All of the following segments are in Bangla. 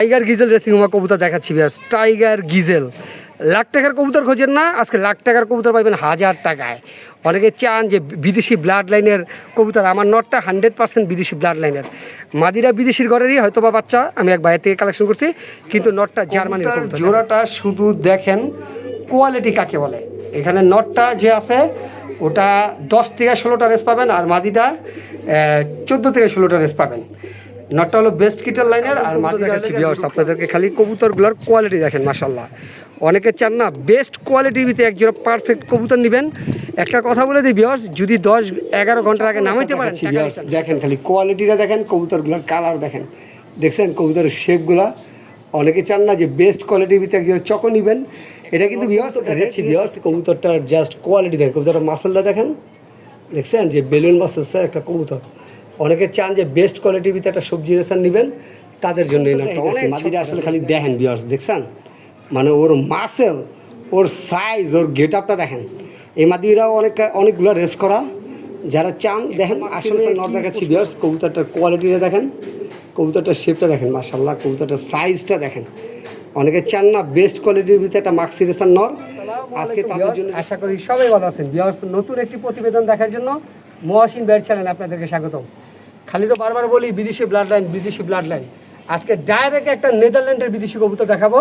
টাইগার গিজেল রেসিং হোমা কবুতর দেখাচ্ছি ব্যাস। টাইগার গিজেল লাখ টাকার কবুতর খোঁজেন না, আজকে লাখ টাকার কবুতর পাইবেন 1000 টাকায়। অনেকে চান যে বিদেশি ব্লাড লাইনের কবুতর, আমার নটটা 100% বিদেশি ব্লাড লাইনের। মাদিরা বিদেশির ঘরেরই হয়তো বা বাচ্চা, আমি এক বাইরে থেকে কালেকশন করছি, কিন্তু নটটা জার্মানির কবুতর। জোড়াটা শুধু দেখেন কোয়ালিটি কাকে বলে। এখানে নটটা যে আছে ওটা 10 থেকে 16টা রেস পাবেন, আর মাদিটা 14 থেকে 16টা রেস পাবেন। নটটা হলো বেস্ট কিটার লাইনের, আর মাদি দেখাচ্ছি ভিউয়ার্স আপনাদেরকে। খালি কবুতরগুলোর কোয়ালিটি দেখেন, মাশাল্লাহ। অনেকে চান না বেস্ট কোয়ালিটির ভিতরে একজোড়া পারফেক্ট কবুতর নেবেন। একটা কথা বলে দিই ভিউয়ার্স, যদি 10-11 ঘন্টার আগে নামাইতে পারেন ভিউয়ার্স, দেখেন খালি কোয়ালিটিটা দেখেন, কবুতরগুলোর কালার দেখেন, দেখছেন কবুতরের শেপগুলা। অনেকে চান না যে বেস্ট কোয়ালিটির ভিতরে একজোড়া চকো নেবেন, এটা কিন্তু ভিউয়ার্স দেখাচ্ছি ভিউয়ার্স। কবুতরটার জাস্ট কোয়ালিটি দেখেন, কবুতরটার মাসলটা দেখেন, দেখছেন যে বেলুন মাসল স্যার একটা কবুতর। অনেকে চান যে বেস্ট কোয়ালিটির ভিতরে একটা সবজি রেসান নেবেন, তাদের জন্য মাদিরা আসলে খালি দেখেন ভিউয়ার্স, দেখছেন মানে ওর মাসেল, ওর সাইজ, ওর গেট আপটা দেখেন। এই মাদিরাও অনেকগুলো রেস করা, যারা চান দেখেন। আসলে নর দেখাচ্ছি ভিউয়ার্স, কবুতরটার কোয়ালিটিটা দেখেন, কবুতরটার শেপটা দেখেন, মাশাআল্লাহ, কবুতরটার সাইজটা দেখেন। অনেকে চান না বেস্ট কোয়ালিটির ভিতরে একটা মাক্সি রেসান নর, আজকে তাদের জন্য। আশা করি সবাই ভালো আছেন ভিউয়ার্স। নতুন একটি প্রতিবেদন দেখার জন্য মহসিন ব্যাট চ্যানেলে আপনাদেরকে স্বাগতম। খালি তো বারবার বলি বিদেশি ব্লাড লাইন, বিদেশি ব্লাড লাইন। আজকে ডাইরেক্ট একটা নেদারল্যান্ডের বিদেশি কবুতর দেখাবো।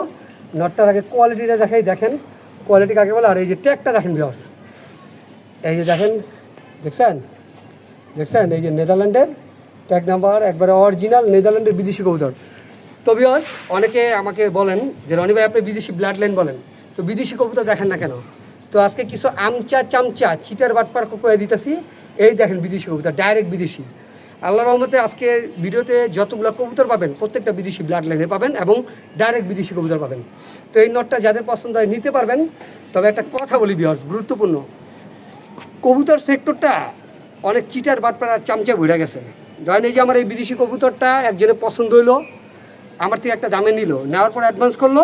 নটটার আগে কোয়ালিটিটা দেখাই, দেখেন কোয়ালিটি কাকে বলে। আর এই যে ট্যাগটা দেখেন ভিউয়ার্স, এই যে দেখেন, দেখছেন দেখছেন এই যে নেদারল্যান্ডের ট্যাগ নাম্বার, একবারে অরিজিনাল নেদারল্যান্ডের বিদেশি কবুতর। তো ভিউয়ার্স অনেকে আমাকে বলেন যে রনি ভাই আপনি বিদেশি ব্লাড লাইন বলেন, তো বিদেশি কবুতর দেখেন না কেন? তো আজকে কিছু আমচা চামচা চিটার বাটপার কয়ে দিতেছি। এই দেখেন বিদেশি কবুতর, ডাইরেক্ট বিদেশি। আল্লাহর রহমতে আজকে ভিডিওতে যতগুলো কবুতর পাবেন প্রত্যেকটা বিদেশি ব্লাড লাইনে পাবেন এবং ডাইরেক্ট বিদেশি কবুতর পাবেন। তো এই নটটা যাদের পছন্দ হয় নিতে পারবেন। তবে একটা কথা বলি ভিউয়ার্স, গুরুত্বপূর্ণ, কবুতর সেক্টরটা অনেক চিটার বাটপার আর চামচা ঘুরে গেছে। ধরেন এই যে আমার এই বিদেশি কবুতরটা একজনের পছন্দ হইলো, আমার থেকে একটা দামে নিল, নেওয়ার পর অ্যাডভান্স করলো,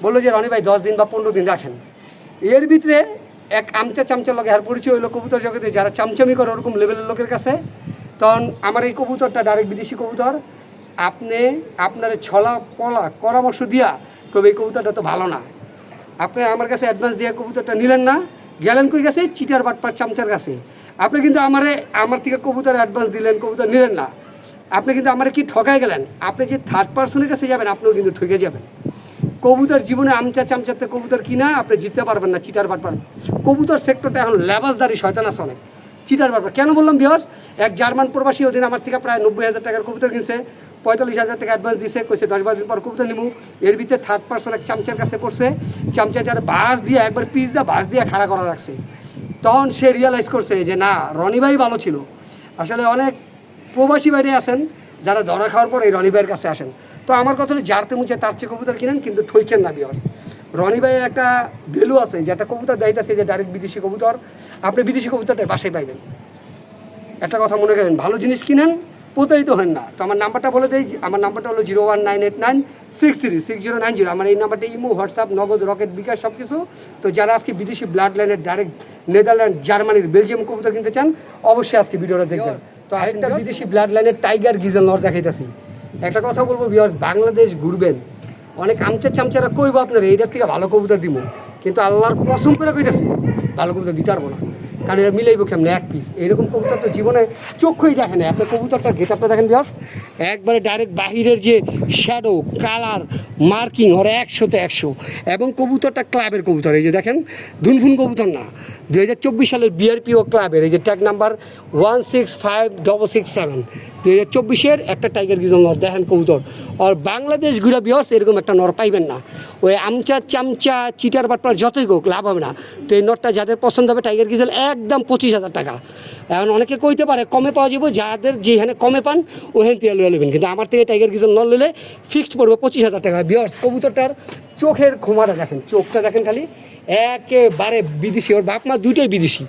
বললো যে রনি ভাই 10 দিন বা 15 দিন রাখেন। এর ভিতরে এক আমচা চামচা লোক আর পরিচয় হইলো কবুতর জগতে, যারা চামচামি করে ওরকম লেভেলের লোকের কাছে। তখন আমার এই কবুতরটা ডাইরেক্ট বিদেশি কবুতর, আপনি আপনার ছলা পলা পরামর্শ দিয়া কবে এই কবুতরটা তো ভালো না, আপনি আমার কাছে অ্যাডভান্স দিয়ে কবুতরটা নিলেন না, গেলেন কই গেছে চিটার বাটপার চামচার কাছে। আপনি কিন্তু আমার থেকে কবুতর অ্যাডভান্স দিলেন, কবুতর নিলেন না, আপনি কিন্তু আমার কি ঠকাই গেলেন। আপনি যে থার্ড পার্সনের কাছে যাবেন আপনিও কিন্তু ঠকে যাবেন। কবুতর জীবনে আমচা চামচাতে কবুতর কিনা আপনি জিততে পারবেন না, চিটার বাটপার। কবুতর সেক্টরটা এখন লেবাসদারি শয়তান আছে অনেক, চিটার বাটপার। কেন বললাম ভিউয়ার্স, এক জার্মান প্রবাসী ওদিন আমার থেকে প্রায় 90,000 টাকার কবুতর কিনছে, 45,000 টাকা অ্যাডভান্স দিছে, কইছে 10-12 দিন পর কবুতর নিবো। এর ভিতরে থার্ড পার্সন এক চামচার কাছে পড়ছে, চামচা যারা বাস দিয়ে একবার পিস দিয়ে বাস দিয়ে খাড়া করা রাখছে। তখন সে রিয়ালাইজ করছে যে না, রনি ভাই ভালো ছিল। আসলে অনেক প্রবাসী বাইরে আসেন যারা ধরা খাওয়ার পর এই রনি ভাইয়ের কাছে আসেন। তো আমার কথা হলো যারতে মুছে তার চেয়ে কবুতর কিনেন, কিন্তু ঠইকেন না ভিউয়ার্স। রনি ভাইয়ের একটা ভ্যালু আছে যে একটা কবুতর দায়িত্ব যে ডাইরেক্ট বিদেশি কবুতর, আপনি বিদেশি কবুতরটা বাসায় পাইবেন। একটা কথা মনে করেন, ভালো জিনিস কিনেন, প্রতারিত হন না। তো আমার নাম্বারটা বলে দেই, আমার নাম্বারটা হলো 01989636090। আমার এই নাম্বারটা ইমো, হোয়াটসঅ্যাপ, নগদ, রকেট, বিকাশ সব কিছু। তো যারা আজকে বিদেশি ব্লাড লাইনের ডাইরেক্ট নেদারল্যান্ড, জার্মানির, বেলজিয়াম কবুতর কিনতে চান অবশ্যই আজকে ভিডিওটা দেখবেন। তো আরেকটা বিদেশি ব্লাড লাইনের টাইগার গিজেল নর দেখাইতেছি। একটা কথা বলবো ভিউয়ার্স, বাংলাদেশ ঘুরবেন, অনেক আমচা চামচারা কইব আপনার এইটার থেকে ভালো কবুতর দিব, কিন্তু আল্লাহর কসম করে কইতেছি ভালো কবুতর দিতে পারবো না, কারণ এটা মিলাইব কেমন এক পিস। এইরকম কবুতর তো জীবনে চোখই দেখে না। আপনার কবুতরটার গেট আপটা দেখেন ভিউয়ার্স, একবারে ডাইরেক্ট বাহিরের যে শ্যাডো, কালার, মার্কিং ওরা 100-তে 100। এবং কবুতরটা ক্লাবের কবুতর, এই যে দেখেন ধুনফুন কবুতর না, 2024 সালের বিআরপিও ক্লাবের এই যে ট্যাগ নাম্বার 165667, 2024-এর একটা টাইগার গিজল নর দেখেন কবুতর। আর বাংলাদেশ ঘুরা ভিউয়ার্স এরকম একটা নর পাইবেন না। ওই আমচা চামচা চিটার বাটপার যতই হোক লাভ হবে না। তো এই নরটা যাদের পছন্দ হবে টাইগার গিজেল একদম 25,000 টাকা। এখন অনেকে কইতে পারে কমে পাওয়া যাবে, যাদের যেখানে কমে পান ওখানে তেল লয়ে নেবেন, কিন্তু আমার থেকে টাইগার গিজেল নর নিলে ফিক্সড পড়বে 25,000 টাকা। ভিউয়ার্স কবুতরটার চোখের খোমাটা দেখেন, চোখটা দেখেন খালি একেবারে বিদেশি, ওর বাপ মা দুইটাই বিদেশি।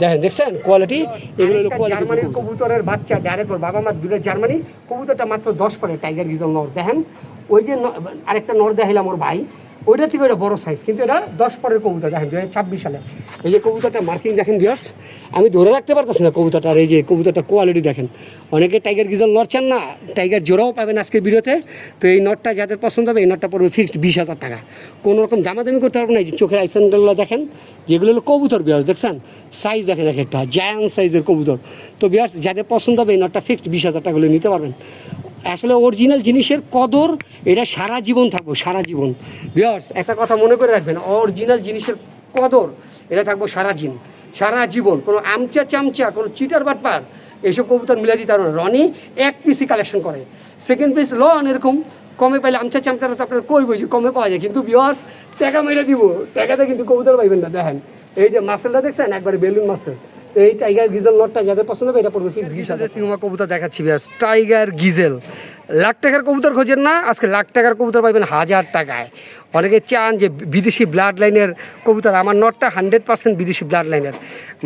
দেখেন, দেখছেন কোয়ালিটি, এগুলো হলো জার্মানির কবুতরের বাচ্চা, ডাইরেক্ট ওর বাবা মা দুটো জার্মানি। কবুতরটা মাত্র 10 পরে টাইগার গিজল নর দেখেন। ওই যে আরেকটা নর দেখাইলাম ওর ভাই, ওইটা থেকে ওটা বড় সাইজ, কিন্তু এটা 10 পরের কবুতর দেখেন 2026 সালে। এই যে কবুতরটা মার্কিং দেখেন ভিউয়ার্স, আমি ধরে রাখতে পারতেছি না কবুতরটার। এই যে কবুতরটা কোয়ালিটি দেখেন, অনেকে টাইগার গিজল নট চান না, টাইগার জোড়াও পাবেন আজকের ভিডিওতে। তো এই নটটা যাদের পছন্দ হবে এই নটটা পড়বে ফিক্সড 20,000 টাকা, কোনো রকম দামাদামি করতে পারবো না। এই যে চোখের আইসনগুলো দেখেন, যেগুলো হলো কবুতর ভিউয়ার্স, দেখছেন সাইজ দেখেন এক একটা জায়ান্ট সাইজের কবুতর। তো ভিউয়ার্স যাদের পছন্দ হবে এই নটটা ফিক্সড 20,000 টাকা হলে নিতে পারবেন। আসলে অরিজিনাল জিনিসের কদর এটা সারা জীবন থাকবো, সারা জীবন। ভিউয়ার্স একটা কথা মনে করে রাখবেন, অরিজিনাল জিনিসের কদর এটা থাকবো সারা জীবন। কোনো আমচা চামচা, কোনো চিটার বাটপার এইসব কবুতর মিলে দিতে পারবে না। রনি এক পিসই কালেকশন করে, সেকেন্ড পিস লন এরকম কমে পাইলে আমচা চামচাটা তো আপনার কই বুঝি কমে পাওয়া যায়, কিন্তু ভিউয়ার্স টাকা মেরে দিব, টাকাতে কিন্তু কবুতর পাইবেন না। দেখেন এই যে মাসেলটা দেখছেন, একবারে বেলুন মাসেল। তো এই টাইগার গিজেল নটটা যাদের পছন্দ হবে এটা পড়বে 20,000। সিংহা কবুতর দেখাচ্ছি ভিউয়ার্স, টাইগার গিজেল। লাখ টাকার কবুতর খোঁজেন না, আজকে লাখ টাকার কবুতর পাইবেন 1000 টাকায়। অনেকে চান যে বিদেশি ব্লাড লাইনের কবুতর, আমার নটটা 100% বিদেশি ব্লাড লাইনের।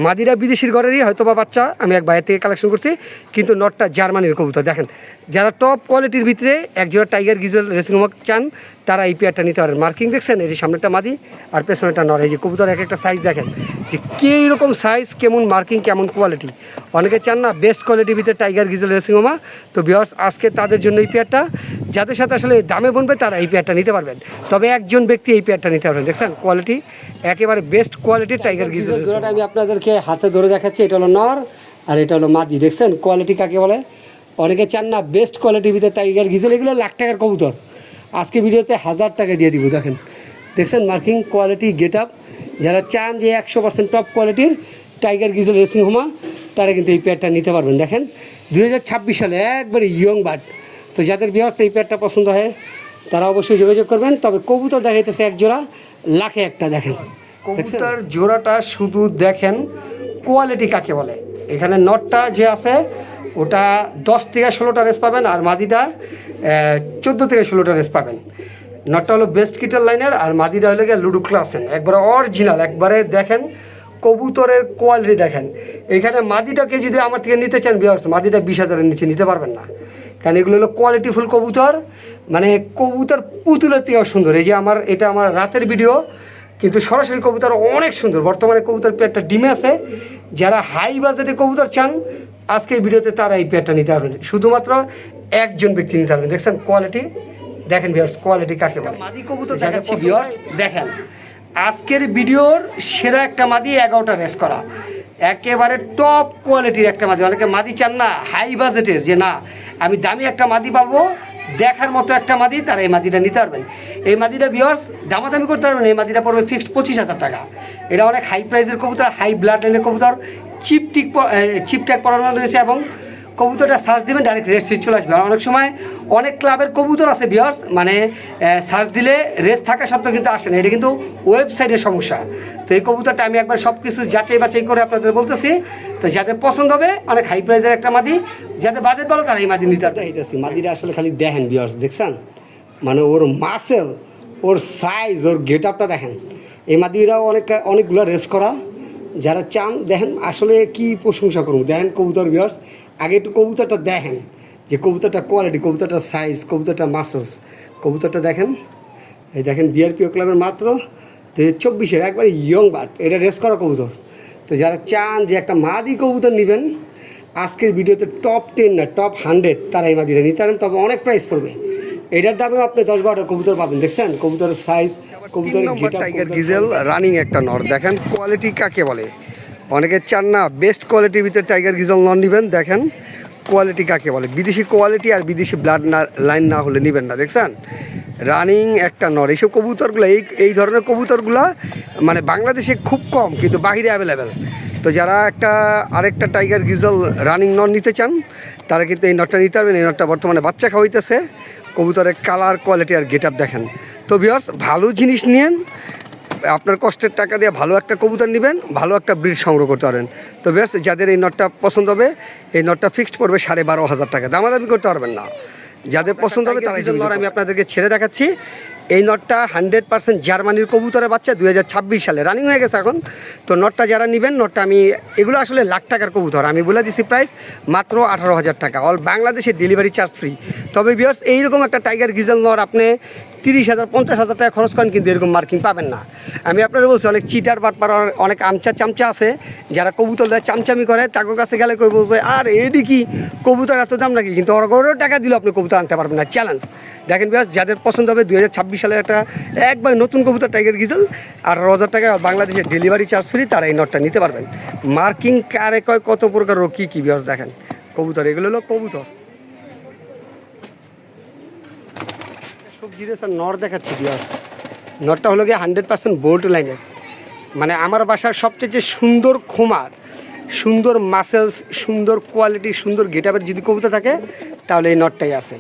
মাদিরা বিদেশির ঘরেরই হয়তো বা বাচ্চা, আমি এক বাইরে থেকে কালেকশন করছি, কিন্তু নটটা জার্মানির কবুতর। দেখেন যারা টপ কোয়ালিটির ভিতরে একজোড়া টাইগার গিজেল রেসিং হোমক চান তারা এই পেয়ারটা নিতে পারেন। মার্কিং দেখছেন, এই যে সামনেটা মাদি আর পেছনেটা নর। এই যে কবুতর এক একটা সাইজ দেখেন যে কী রকম সাইজ, কেমন মার্কিং, কেমন কোয়ালিটি। অনেকে চান না বেস্ট কোয়ালিটির ভিতরে টাইগার গিজেল রেসিং হোমা, তো ভিউয়ার্স আজকে তাদের জন্য এই পেয়ারটা, যাদের সাথে আসলে দামে বনবে তারা এই পেয়ারটা নিতে পারবেন। তবে একজন ব্যক্তি এই পেয়ারটা নিতে পারবেন। দেখছেন কোয়ালিটি একেবারে বেস্ট কোয়ালিটির টাইগার গিজেল জোড়াটা আমি আপনাদেরকে হাতে ধরে দেখাচ্ছি। এটা হলো নর আর এটা হলো মাদি। দেখছেন কোয়ালিটি কাকে বলে। অনেকে চান না বেস্ট কোয়ালিটির ভিতরে টাইগার গিজেল, এগুলো লাখ টাকার কবুতর, আজকে ভিডিওতে 1000 টাকা দিয়ে দিব। দেখছেন মার্কিং কোয়ালিটি গেট আপ। যারা চান যে 100% টপ কোয়ালিটির টাইগার গিজেল রেসিং হোমা তারা কিন্তু এই পেয়ারটা নিতে পারবেন। দেখেন 2026 সালে একবারে ইয়ং বার্ড। তো যাদের ভিউয়ার্স এই পেয়ারটা পছন্দ হয় তারা অবশ্যই যোগাযোগ করবেন। তবে কবুতর দেখাইতেছে এক জোড়া লাখে একটা। দেখেন কবুতর জোড়াটা শুধু দেখেন কোয়ালিটি কাকে বলে। এখানে নটটা যে আছে ওটা 10 থেকে 16টা রেস পাবেন, আর মাদিটা 14 থেকে 16টা রেস পাবেন। নটটা হলো বেস্ট কিটার লাইনের, আর মাদিটা হলো গিয়ে লুডো ক্লাসেন, একবারে অরিজিনাল। একবারে দেখেন কবুতরের কোয়ালিটি দেখেন। এখানে মাদিটাকে যদি আমার থেকে নিতে চান ভিউয়ার্স, মাদিটা 20,000-এর নিচে নিতে পারবেন না, কারণ এগুলো হলো কোয়ালিটিফুল কবুতর। মানে কবুতর পুতুলের থেকেও সুন্দর। এই যে এটা আমার রাতের ভিডিও, কিন্তু সরাসরি কবুতর অনেক সুন্দর। বর্তমানে কবুতর পেয়ারটা ডিমে আছে। যারা হাই বাজেটে কবুতর চান আজকে এই ভিডিওতে তারা এই পেয়ারটা নিতে পারবেন। শুধুমাত্র একজন ব্যক্তি নিতে পারবেন। দেখছেন কোয়ালিটি দেখেন ভিউয়ার্স, কোয়ালিটি কাকে বলে। মাদি কবুতর দেখাচ্ছি ভিউয়ার্স, দেখেন আজকের ভিডিওর সেরা একটা মাদি 11টা রেস করা, একেবারে টপ কোয়ালিটির একটা মাদি। অনেকে মাদি চান না হাই বাজেটের, যে না আমি দামি একটা মাদি পাবো, দেখার মতো একটা মাদি, তারা এই মাদিটা নিতে পারবেন। এই মাদিটা ভিউয়ার্স দামাদামি করতে পারবেন। এই মাদিটা পড়বে ফিক্সড 25,000 টাকা। এটা অনেক হাই প্রাইসের কবুতর, হাই ব্লাড লাইনের কবুতর, চিপ ট্যাগ পরানো রয়েছে, এবং কবুতরটা সার্চ দেবেন ডাইরেক্ট রেস সিট চলে আসবে। অনেক সময় অনেক ক্লাবের কবুতর আছে ভিউয়ার্স, মানে সার্চ দিলে রেস থাকা সত্ত্বেও কিন্তু আসে না, এটা কিন্তু ওয়েবসাইটের সমস্যা। তো এই কবুতরটা আমি একবার সব কিছু যাচাই বাছাই করে আপনাদের বলতেছি। তো যাদের পছন্দ হবে, অনেক হাই প্রাইসের একটা মাদি, যাদের বাজেট ভালো তারা এই মাদি নিতে চাইতেছি। মাদিটা আসলে খালি দেখেন ভিউয়ার্স, দেখছেন মানে ওর মাসেল, ওর সাইজ, ওর গেট আপটা দেখেন। এই মাদিরাও অনেকগুলো রেস করা। যারা চান দেখেন আসলে কি প্রশংসা করুন। দেখেন কবুতর ভিউয়ার্স, আগে একটু কবুতরটা দেখেন যে কবুতরটা কোয়ালিটি, কবুতরটার সাইজ, কবুতরটা মাসেলস। কবুতরটা দেখেন, এই দেখেন বিআরপিও ক্লাবের মাত্র 2024-এর একবারে ইয়ং বার্ড, এটা রেস করা কবুতর। তো যারা চান যে একটা মাদি কবুতর নেবেন আজকের ভিডিওতে টপ 10 না টপ 100 তারা এই মাদিটা নিতে পারেন। তবে অনেক প্রাইস পড়বে, এটার দামেও আপনি 10-12টা কবুতর পাবেন। দেখছেন কবুতরের সাইজ, কবুতরের টাইগার গিজেল রানিং একটা নর। দেখেন কোয়ালিটি কাকে বলে। অনেকে চান না বেস্ট কোয়ালিটির ভিতরে টাইগার গিজেল নর নেবেন, দেখেন কোয়ালিটি কাকে বলে। বিদেশি কোয়ালিটি আর বিদেশি ব্লাড লাইন না হলে নেবেন না। দেখছেন রানিং একটা নর। এইসব কবুতরগুলো এই ধরনের কবুতরগুলো মানে বাংলাদেশে খুব কম, কিন্তু বাহিরে অ্যাভেলেবেল। তো যারা আরেকটা টাইগার গিজেল রানিং নর নিতে চান তারা কিন্তু এই নটটা নিতে পারবেন। এই নটটা বর্তমানে বাচ্চা খাওয়াইতেছে। কবুতরের কালার, কোয়ালিটি আর গেট আপ দেখেন। তো ভিউয়ার্স ভালো জিনিস নিয়েন, আপনার কষ্টের টাকা দিয়ে ভালো একটা কবুতর নেবেন, ভালো একটা ব্রিড সংগ্রহ করতে পারেন। তো ভিউয়ার্স যাদের এই নটটা পছন্দ হবে এই নটটা ফিক্সড পড়বে 12,500 টাকা, দামাদামি করতে পারবেন না। যাদের পছন্দ হবে তারাই নর আমি আপনাদেরকে ছেড়ে দেখাচ্ছি। এই নটটা 100% জার্মানির কবুতরের বাচ্চা, 2026 সালে রানিং হয়ে গেছে এখন। তো নটটা যারা নেবেন, নটটা এগুলো আসলে লাখ টাকার কবুতর, আমি বলে দিছি প্রাইস মাত্র 18,000 টাকা, অল বাংলাদেশের ডেলিভারি চার্জ ফ্রি। তবে ভিউয়ার্স এইরকম একটা টাইগার গিজেল নর আপনি 30,000 50,000 টাকা খরচ করেন কিন্তু এরকম মার্কিং পাবেন না। আমি আপনারা বলছি অনেক চিটার বাটপার অনেক আমচা চামচা আছে যারা কবুতর দেয় চামচামি করে, তাদের কাছে গেলে কই বলবে আর এডি কি কবুতর এত দাম নাকি, কিন্তু ওরা টাকা দিলে আপনি কবুতর আনতে পারবেন না, চ্যালেঞ্জ। দেখেন বিয়াস, যাদের পছন্দ হবে 2026 সালের একটা একবার নতুন কবুতর টাইগার গিজেল 18,000 টাকা বাংলাদেশে ডেলিভারি চার্জ ফ্রি, তারা এই নটটা নিতে পারবেন। মার্কিং কারে কয় কত প্রকার কী বিয়াস দেখেন কবুতর, এগুলো হলো কবুতর। সবজি রেসার নর দেখাচ্ছি বিয়াস, নটটা হলো গিয়ে 100% বোল্ট লাইনের, মানে আমার বাসার সবচেয়ে যে সুন্দর খোমার, সুন্দর মাসেলস, সুন্দর কোয়ালিটি, সুন্দর গেটআপের যদি কবুতর থাকে তাহলে এই নটটাই আছে।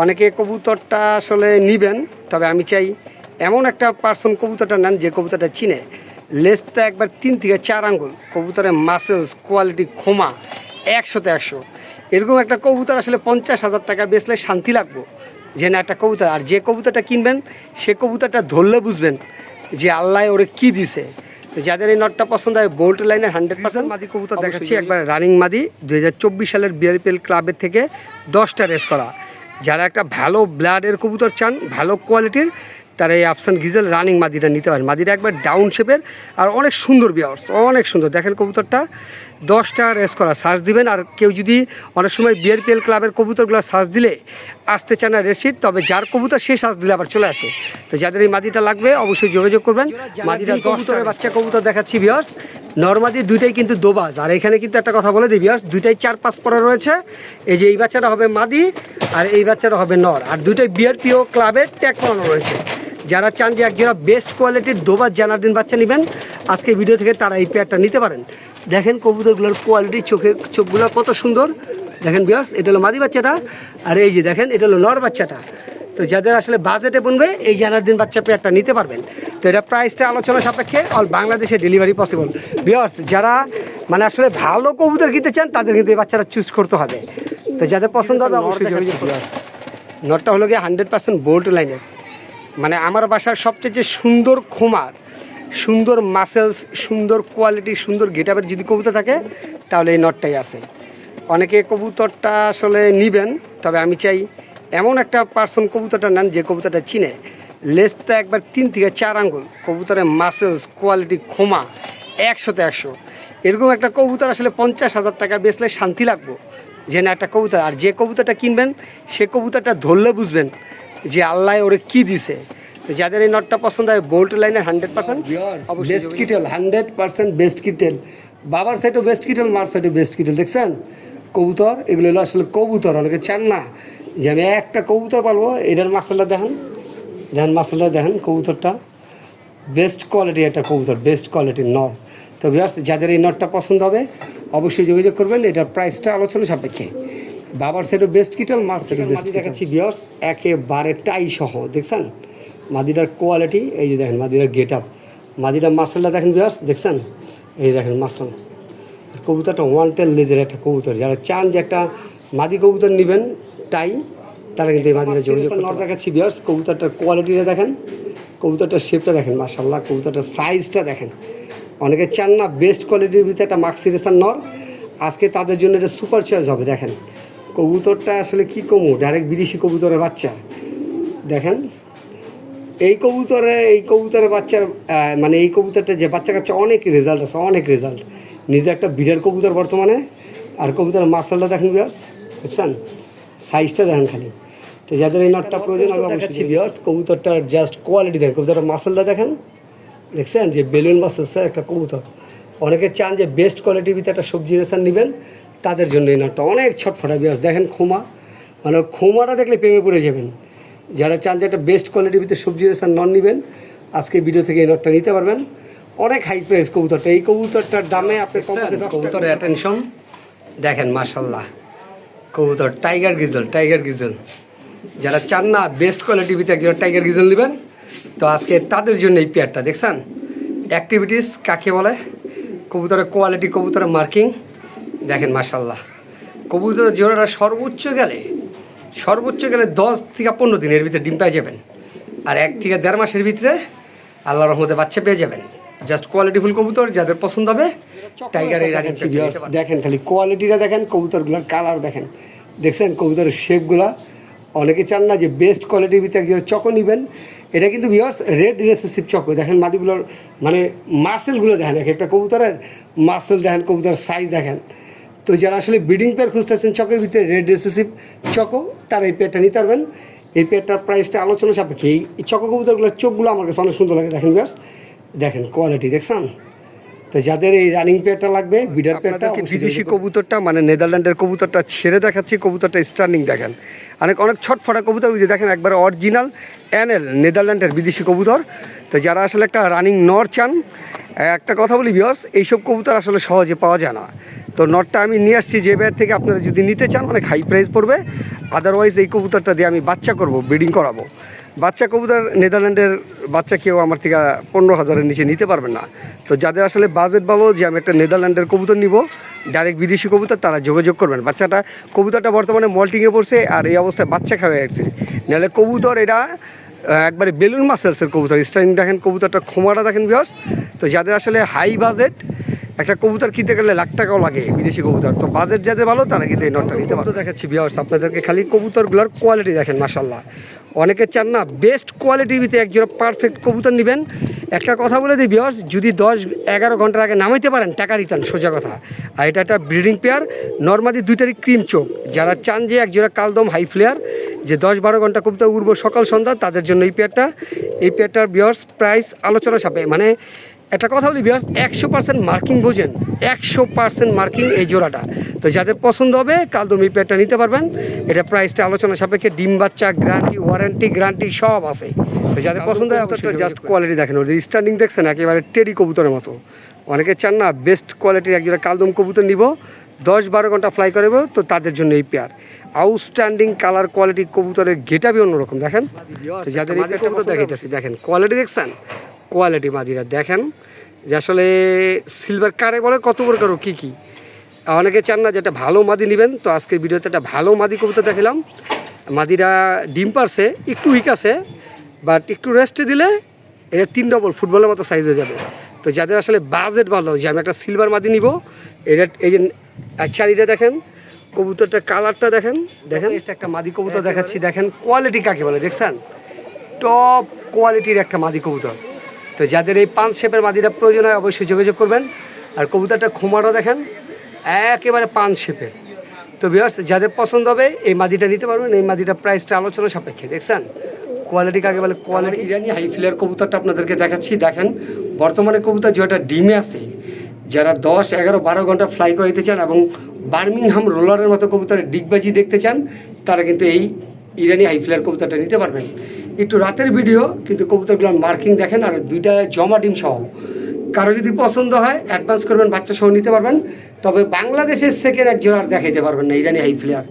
অনেকে কবুতরটা আসলে নিবেন, তবে আমি চাই এমন একটা পার্সন কবুতরটা নেন যে কবুতরটা চিনে। লেজটা একবার 3 থেকে 4 আঙ্গুল, কবুতরের মাসেলস কোয়ালিটি খোমা 100তে 100। এরকম একটা কবুতর আসলে 50,000 টাকা বেচলে শান্তি লাগবো যে না একটা কবুতর। আর যে কবুতরটা কিনবেন সে কবুতরটা ধরলে বুঝবেন যে আল্লাহ ওরে কি দিছে। তো যাদের এই নটটা পছন্দ হয় বোল্ট লাইনের 100% মাদি কবুতর দেখাচ্ছি, একবার রানিং মাদি 2024 সালের বিআরপিএল ক্লাবের থেকে 10টা রেস করা। যারা একটা ভালো ব্লাডের কবুতর চান, ভালো কোয়ালিটির, তারা এই আফসান গিজেল রানিং মাদিটা নিতে পারেন। মাদিটা একবার ডাউন শেপের আর অনেক সুন্দর বিয়ার্স, অনেক সুন্দর। দেখেন কবুতরটা 10টা রেস করা, সার্চ দিবেন। আর কেউ যদি অনেক সময় বিআরপিএল ক্লাবের কবুতরগুলো সার্চ দিলে আসতে চান না রেসিট, তবে যার কবুতর সে সার্চ দিলে আবার চলে আসে। তো যাদের এই মাদিটা লাগবে অবশ্যই যোগাযোগ করবেন। মাদিটা কবুতরের বাচ্চা কবুতর দেখাচ্ছি বিয়ার্স, নরমাদি দুইটাই কিন্তু দোবাজ। আর এখানে কিন্তু একটা কথা বলে দিই বিয়ার্স, দুইটাই 4-5 পরা রয়েছে। এই যে এই বাচ্চাটা হবে মাদি আর এই বাচ্চাটা হবে নর, আর দুইটাই বিআরপিও ক্লাবের ট্যাগ করানো রয়েছে। যারা চান যে একজোড়া বেস্ট কোয়ালিটির দোবাজ জানারদিন বাচ্চা নেবেন আজকে ভিডিও থেকে, তারা এই পেয়ারটা নিতে পারেন। দেখেন কবুতরগুলোর কোয়ালিটি, চোখগুলো কত সুন্দর। দেখেন বিয়ার্স, এটা হলো মাদি বাচ্চাটা, আর এই যে দেখেন এটা হলো নর বাচ্চাটা। তো যাদের আসলে বাজেটে বনবে এই জানারদিন বাচ্চা পেয়ারটা নিতে পারবেন। তো এটা প্রাইসটা আলোচনা সাপেক্ষে, অল বাংলাদেশে ডেলিভারি পসিবল। বিয়ার্স, যারা মানে আসলে ভালো কবুতর কিনতে চান তাদের কিন্তু এই বাচ্চাটা চুজ করতে হবে। তো যাদের পছন্দ হবে অবশ্যই যোগাযোগ করুন। নটটা হলো গিয়ে 100% বোল্ট লাইনের, মানে আমার বাসার সবচেয়ে যে সুন্দর খোমার, সুন্দর মাসেলস, সুন্দর কোয়ালিটি, সুন্দর গেটআপের যদি কবুতর থাকে তাহলে এই নটটাই আছে। অনেকে কবুতরটা আসলে নিবেন, তবে আমি চাই এমন একটা পার্সন কবুতরটা নেন যে কবুতরটা চিনে। লেজটা একবার 3 থেকে 4 আঙ্গুল, কবুতরের মাসেলস কোয়ালিটি খোমা 100তে 100। এরকম একটা কবুতর আসলে 50,000 টাকা বেচলে শান্তি লাগবো যে না একটা কবুতর। আর যে কবুতরটা কিনবেন সে কবুতরটা ধরলে বুঝবেন যে আল্লাহ ওরে কি দিছে। তো যাদের এই নটটা পছন্দ হয় বোল্ট লাইনের 100% বেস্ট কিটেল, 100% বেস্ট কিটেল। বাবার সাইডও বেস্ট কিটেল, মার সাইডও বেস্ট কিটেল। দেখছেন কবুতর, এগুলো হলো আসলে কবুতর। অনেকে চান না যে আমি একটা কবুতর পালবো, এটার মাসালটা দেখেন, দেখেন মাসালটা দেখেন, কবুতরটা বেস্ট কোয়ালিটি একটা কবুতর, বেস্ট কোয়ালিটির নর। তো ভিউয়ার্স, যাদের এই নটটা পছন্দ হবে অবশ্যই যোগাযোগ করবেন। এটার প্রাইসটা আলোচনা সাপেক্ষে। বাবার সাইডও বেস্ট কিটেল, মার সাইডও বেস্ট দেখাচ্ছি ভিউয়ার্স, একেবারে টাই সহ। দেখছেন মাদিটার কোয়ালিটি, এই যে দেখেন মাদিটার গেট আপ, মাদিটার মাসালটা দেখেন ভিউয়ার্স, দেখছেন এই দেখেন মাসাল। কবুতরটা 1 টেল লেজের একটা কবুতর। যারা চান যে একটা মাদি কবুতর নেবেন টাই, তারা কিন্তু এই মাদিটা যোগাযোগ করতে। নর দেখাচ্ছি ভিউয়ার্স, কবুতরটার কোয়ালিটিটা দেখেন, কবুতরটার শেপটা দেখেন, মাশাআল্লাহ কবুতরটার সাইজটা দেখেন। অনেকে চান না বেস্ট কোয়ালিটির ভিতরে একটা মাক্সি রেসার নর, আজকে তাদের জন্য এটা সুপার চয়েস হবে। দেখেন কবুতরটা আসলে কী কমু, ডাইরেক্ট বিদেশি কবুতরের বাচ্চা। দেখেন এই কবুতরের বাচ্চার মানে এই কবুতরটা যে বাচ্চা কাচ্চা অনেক রেজাল্ট আছে, অনেক রেজাল্ট। নিজে একটা বিড়ার কবুতর বর্তমানে। আর কবুতরের মাসালটা দেখেন ভিউয়ার্স, দেখছেন সাইজটা দেখেন খালি। তো যাদের এই নটটা প্রয়োজন হবে দেখাচ্ছি ভিউয়ার্স, কবুতরটার জাস্ট কোয়ালিটি দেখেন, কবুতরের মাসালটা দেখেন, দেখছেন যে বেলুন মাসাল স্যার একটা কবুতর। অনেকে চান যে বেস্ট কোয়ালিটির ভিতরে একটা সবজি রেসার নেবেন, তাদের জন্য এই নটটা অনেক ছটফটা ভিউয়ার্স। দেখেন খোমা, মানে খোমাটা দেখলে প্রেমে পড়ে যাবেন। যারা চান যে একটা বেস্ট কোয়ালিটির ভিতরে সবজি রেসার নন নেবেন, আজকে ভিডিও থেকে এই নটটা নিতে পারবেন। অনেক হাই প্রাইস কবুতরটা, এই কবুতরটার দামে আপনি কবুতরের অ্যাটেনশন দেখেন মাশাল্লাহ। কবুতর টাইগার গিজেল, টাইগার গিজেল। যারা চান না বেস্ট কোয়ালিটির ভিতরে একজন টাইগার গিজেল নেবেন, তো আজকে তাদের জন্য এই পেয়ারটা। দেখছেন অ্যাক্টিভিটিস কাকে বলে, কবুতরের কোয়ালিটি, কবুতরের মার্কিং দেখেন মাশাল্লাহ। কবুতরের জোড়াটা সর্বোচ্চ গেলে 10 থেকে 15 দিনের ভিতরে ডিম পেয়ে যাবেন। আর 1 থেকে 1.5 মাসের ভিতরে আল্লাহর রহমতে বাচ্চা পেয়ে যাবেন। জাস্ট কোয়ালিটিফুল কবুতর, যাদের পছন্দ হবে টাইগার এই রানিং। দেখেন খালি কোয়ালিটিটা দেখেন, কবুতরগুলোর কালার দেখেন, দেখছেন কবুতরের শেপগুলা অনেকে চান না যে বেস্ট কোয়ালিটির ভিতরে একজন চকো নেবেন, এটা কিন্তু ভিউয়ার্স রেড রেসেসিভ চকো। দেখেন মাদিগুলোর মানে মাসেলগুলো দেখেন, এক একটা কবুতরের মাসেল দেখেন, কবুতরের সাইজ দেখেন। তো যারা আসলে ব্রিডিং পেয়ার খুঁজতেছেন চকের ভিতরে রেড রেসেসিভ চকো, তারা এই পেয়ারটা নিতে পারবেন। এই পেয়ারটার প্রাইসটা আলোচনা সাপেক্ষে। এই চকো কবুতরগুলোর চোখগুলো আমার কাছে অনেক সুন্দর লাগে। দেখেন ভিউয়ার্স, দেখেন কোয়ালিটি দেখছেন। তো যাদের এই রানিং পেয়ারটা লাগবে, বিডার পেয়ারটা, বিদেশি কবুতরটা মানে নেদারল্যান্ডের কবুতরটা ছেড়ে দেখাচ্ছি। কবুতরটা স্টার্নিং দেখেন, অনেক ছটফটা কবুতর, বুঝে দেখেন একবারে অরিজিনাল অ্যানেল নেদারল্যান্ডের বিদেশি কবুতর। তো যারা আসলে একটা রানিং নর চান, একটা কথা বলি ভিউয়ার্স, এইসব কবুতর আসলে সহজে পাওয়া যায় না। তো নটটা আমি নিয়ে আসছি যে বের থেকে, আপনারা যদি নিতে চান অনেক হাই প্রাইস পড়বে। আদারওয়াইজ এই কবুতরটা দিয়ে আমি বাচ্চা করব, ব্রিডিং করাবো। বাচ্চা কবুতর নেদারল্যান্ডের বাচ্চা কেউ আমার থেকে 15,000-এর নিচে নিতে পারবেন না। তো যাদের আসলে বাজেট ভালো যে আমি একটা নেদারল্যান্ডের কবুতর নিব, ডাইরেক্ট বিদেশি কবুতর, তারা যোগাযোগ করবেন। কবুতরটা বর্তমানে মল্টিংয়ে পড়ছে আর এই অবস্থায় বাচ্চা খাওয়া যাচ্ছে। নাহলে কবুতর এটা একবারে বেলুন মাসেলসের কবুতর। স্টাইলিং দেখেন, কবুতরটা খোমাটা দেখেন ভিউয়ার্স। তো যাদের আসলে হাই বাজেট, একটা কবুতর কিনতে গেলে লাখ টাকাও লাগে বিদেশি কবুতর, তো বাজেট যাদের ভালো তারা কিন্তু এই নটটা নিতে পারতো। দেখাচ্ছি ভিউয়ার্স আপনাদেরকে, খালি কবুতরগুলোর কোয়ালিটি দেখেন মাশাল্লাহ। অনেকে চান না বেস্ট কোয়ালিটির ভিতরে একজোড়া পারফেক্ট কবুতর নেবেন। একটা কথা বলে দিই ভিউয়ার্স, যদি 10-11 ঘন্টার আগে নামাইতে পারেন টাকা রিটার্ন, সোজা কথা। আর এটা একটা ব্রিডিং পেয়ার, নর্মালি দুইটারই ক্রিম চোখ। যারা চান যে একজোড়া কালদম হাই ফ্লেয়ার, যে 10-12 ঘন্টা কবুতর উড়বো সকাল সন্ধ্যা, তাদের জন্য এই পেয়ারটার ভিউয়ার্স প্রাইস আলোচনা সাপেক্ষে। মানে একটা কথা বলি ভিউয়ার্স, 100% মার্কিং বোঝেন, 100% মার্কিং এই জোড়াটা। তো যাদের পছন্দ হবে কালদম এই পেয়ারটা নিতে পারবেন। এটা প্রাইসটা আলোচনা সাপেক্ষে, ডিম বাচ্চা গ্যারান্টি, ওয়ারেন্টি গ্যারান্টি সব আছে। তো যাদের পছন্দ হয় জাস্ট কোয়ালিটি দেখেন, ওদের স্ট্যান্ডিং দেখছেন একেবারে টেডি কবুতরের মতো। অনেকে চান না বেস্ট কোয়ালিটির একজোড়া কালদম কবুতর নিব, 10-12 ঘন্টা ফ্লাই করবো, তো তাদের জন্য এই পেয়ার। আউটস্ট্যান্ডিং কালার কোয়ালিটি, কবুতরের গেটাবি অন্যরকম দেখেন। যাদের এই কবুতর দেখাইতেছি দেখেন কোয়ালিটি দেখছেন, কোয়ালিটি মাদিরা দেখেন যে আসলে সিলভার কারে বলে কত প্রকার কী কী। অনেকে চান না যে একটা ভালো মাদি নেবেন, তো আজকের ভিডিওতে একটা ভালো মাদি কবুতর দেখালাম। মাদিরা ডিম পারছে, একটু উইক আছে, বাট একটু রেস্টে দিলে এটা 3 ডবল ফুটবলের মতো সাইজ হয়ে যাবে। তো যাদের আসলে বাজেট ভালো যে আমি একটা সিলভার মাদি নিব, এটা এই যে চারিটা দেখেন, কবুতরটার কালারটা দেখেন, এটা একটা মাদি কবুতর দেখাচ্ছি। দেখেন কোয়ালিটি কাকে বলে দেখছেন, টপ কোয়ালিটির একটা মাদি কবুতর। তো যাদের এই 5 শেপের মাদিটা প্রয়োজন হয় অবশ্যই যোগাযোগ করবেন। আর কবুতরটা খোমাটা দেখেন একেবারে 5 শেপের। তো ভিউয়ার্স যাদের পছন্দ হবে এই মাদিটা নিতে পারবেন। এই মাদিটা প্রাইসটা আলোচনা সাপেক্ষে। দেখছেন কোয়ালিটি কাকে বলে, কোয়ালিটি। ইরানি হাই ফ্লেয়ার কবুতরটা আপনাদেরকে দেখাচ্ছি। দেখেন বর্তমানে কবুতর যেটা ডিমে আছে, যারা 10, 11, 12 ঘন্টা ফ্লাই করে দিতে চান এবং বার্মিংহাম রোলারের মতো কবুতরের ডিগবাজি দেখতে চান, তারা কিন্তু এই ইরানি হাই ফ্লেয়ার কবুতরটা নিতে পারবেন। একটু রাতের ভিডিও, কিন্তু কবুতরগুলোর মার্কিং দেখেন, আর দুইটা জমা ডিম সহ। কারো যদি পছন্দ হয় অ্যাডভান্স করবেন, বাচ্চা সহ নিতে পারবেন। তবে বাংলাদেশের সেকেন্ড এক জোড়া আর দেখাইতে পারবেন না ইরানি হাই ফ্লেয়ার।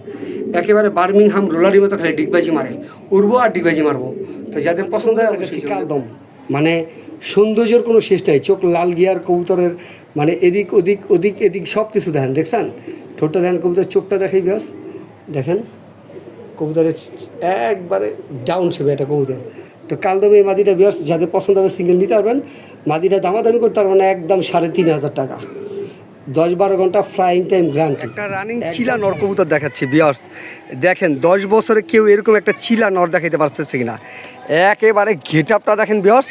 একেবারে বার্মিংহাম রোলারের মতো খালি ডিগবাজি মারে, উড়বো আর ডিগবাজি মারবো। তো যাদের পছন্দ হয় কালদম, মানে সৌন্দর্যের কোনো শেষ নাই। চোখ লাল গিয়ার কবুতরের, মানে এদিক ওদিক ওদিক এদিক সব কিছু দেখেন। দেখছেন ঠোঁটটা দেখেন, কবুতরের চোখটা দেখাই ভিউয়ার্স দেখেন, কবুতরের একবারে ডাউন শেপে একটা কবুতর। তো কালদমে এই মাদিটা ভিউয়ার্স যাদের পছন্দ হবে সিঙ্গেল নিতে পারবেন। মাদিটা দামাদামি করতে পারবেন না, একদম 3,500 টাকা, 10-12 ঘন্টা ফ্লাইং টাইম গ্যারান্টি। একটা রানিং চিলা নর কবুতর দেখাচ্ছি ভিউয়ার্স দেখেন, 10 বছরে কেউ এরকম একটা চিলা নর দেখাইতে পারতেছে কিনা। একেবারে গেট আপটা দেখেন ভিউয়ার্স।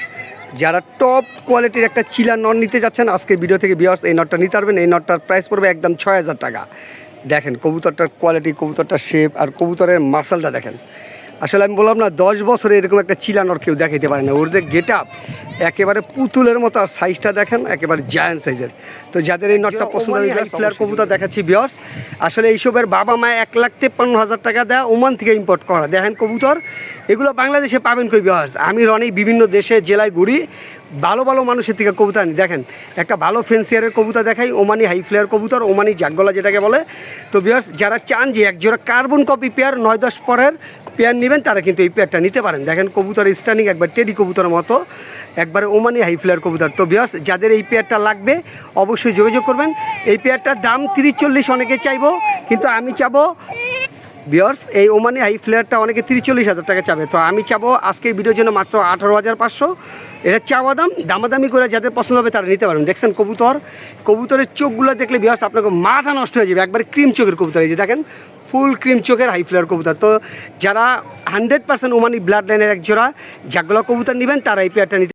যারা টপ কোয়ালিটির একটা চিলা নর নিতে যাচ্ছেন আজকের ভিডিও থেকে ভিউয়ার্স এই নটটা নিতে পারবেন। এই নটটার প্রাইস পড়বে একদম 6,000 টাকা। দেখেন কবুতরটার কোয়ালিটি, কবুতরটার শেপ আর কবুতরের মাসালটা দেখেন। আসলে আমি বললাম না 10 বছরে এরকম একটা চিলা নর কেউ দেখাইতে পারে না। ওর যে গেট আপ একেবারে পুতুলের মতো, আর সাইজটা দেখেন একেবারে জায়ান্ট সাইজের। তো যাদের এই নটটা পছন্দ হয় ফ্লেয়ার কবুতর দেখাচ্ছি ভিউয়ার্স। আসলে এইসবের বাবা মা 1,53,000 টাকা দেয়, ওমান থেকে ইম্পোর্ট করা। দেখেন কবুতর এগুলো বাংলাদেশে পাবেন কই ভিউয়ার্স। আমি অনেক বিভিন্ন দেশে জেলায় ঘুরি, ভালো ভালো মানুষের থেকে কবুতর আনি। দেখেন একটা ভালো ফেন্সিয়ারের কবুতর দেখাই, ওমানি হাই ফ্লেয়ার কবুতর, ওমানি জাগগলা যেটাকে বলে। তো ভিউয়ার্স যারা চান যে একজোড়া কার্বন কপি পেয়ার 9-10 পরের পেয়ার নেবেন, তারা কিন্তু এই পেয়ারটা নিতে পারেন। দেখেন কবুতর স্ট্যান্ডিং একবার টেডি কবুতরের মতো, একবারে ওমানি হাই ফ্লেয়ার কবুতর। তো ভিউয়ার্স যাদের এই পেয়ারটা লাগবে অবশ্যই যোগাযোগ করবেন। এই পেয়ারটার দাম 30-40 অনেকে চাইবো, কিন্তু আমি চাবো ভিউয়ার্স এই ওমানি হাই ফ্লেয়ারটা অনেকে 30-40 হাজার টাকা চাবে। তো আমি চাবো আজকের ভিডিওর জন্য মাত্র 18,500। এটা চাওয়া দাম, দামাদামি করে যাদের পছন্দ হবে তারা নিতে পারবেন। দেখছেন কবুতরের চোখগুলো দেখলে ভিউয়ার্স আপনাকে মাথা নষ্ট হয়ে যাবে, একবারে ক্রিম চোখের কবুতর। এই যে দেখেন ফুল ক্রিম চোখের হাই ফ্লার কবুতর। তো যারা 100% ওমানি ব্লাড লাইনের এক জোড়া জাগলা কবুতর নেবেন তারা এই পেয়ারটা নিতে